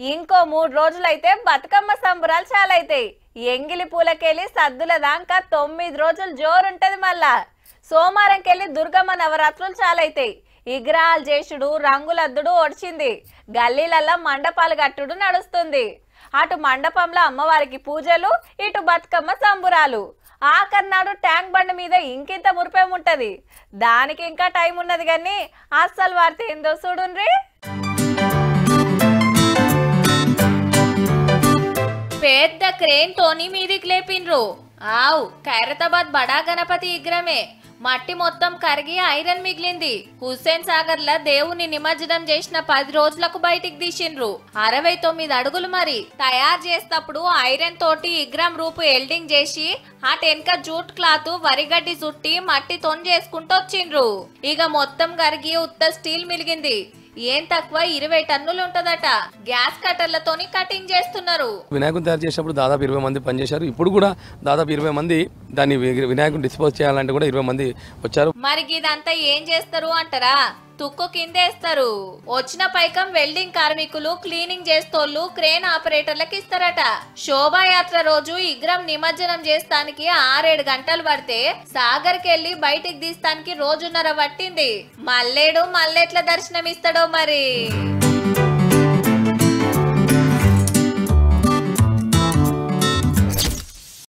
ఇంకో 3 రోజులైతే బతుకమ్మ సంబరాలు చాలైతాయి. ఎంగిలి పూలకెళ్ళి సద్దుల దాకా 9 రోజులు జోరుంటది. మళ్ళా సోమవారంకెళ్ళి దుర్గమ్మ నవరాత్రులు చాలైతాయి. విగ్రహాలు చేసుడు, రంగులద్దుడు ఒడిచింది. గల్లీలల్లా మండపాలు కట్టుడు నడుస్తుంది. అటు మండపంలో అమ్మవారికి పూజలు, ఇటు బతుకమ్మ సంబురాలు. ఆఖరినాడు ట్యాంక్ బండ్ మీద ఇంకింత మురిపేముంటది. దానికి ఇంకా టైం ఉన్నది కానీ అస్సలు వార్త ఏందో చూడుండ్రి. పెద్ద క్రేన్ తోని మీదికి లేపిండ్రు. ఆవు ఖైరతాబాద్ బడా గణపతి విగ్రహమే. మట్టి మొత్తం కరిగి ఐరన్ మిగిలింది. హుస్సేన్ సాగర్ లా దేవుని నిమజ్జనం చేసిన 10 రోజులకు బయటికి తీసిండ్రు. 69 అడుగులు. మరి తయారు చేసేటప్పుడు ఐరన్ తోటి విగ్రహం రూపు ఎల్డింగ్ చేసి అటెనక జూట్ క్లాత్ వరిగడ్డి చుట్టి మట్టి తొన్ చేసుకుంటూ వచ్చిండ్రు. ఇక మొత్తం కరిగి ఉత్త స్టీల్ మిలిగింది. ఏం తక్కువ 20 టన్నులు ఉంటదట. గ్యాస్ కట్టర్లతోని కటింగ్ చేస్తున్నారు. వినాయకుని తయారు చేసినప్పుడు దాదాపు 20 మంది పనిచేశారు. ఇప్పుడు కూడా దాదాపు 20 మంది దాన్ని వినాయకుని డిస్పోజ్ చేయాలంటే కూడా 20 మంది వచ్చారు. మరి ఇదంతా ఏం చేస్తారు అంటారా? తుక్కు కిందేస్తారు. వచ్చిన పైకం వెల్డింగ్ కార్మికులు, క్లీనింగ్ చేస్తోళ్ళు, క్రేన్ ఆపరేటర్లకు ఇస్తారట. శోభాయాత్ర రోజు విగ్రహం నిమజ్జనం చేస్తానికి 6-7 గంటలు పడితే సాగర్ కెళ్ళి బయటికి తీస్తానికి రోజున్నర పట్టింది. మల్లేడు మల్లెట్ల దర్శనం ఇస్తాడో మరి.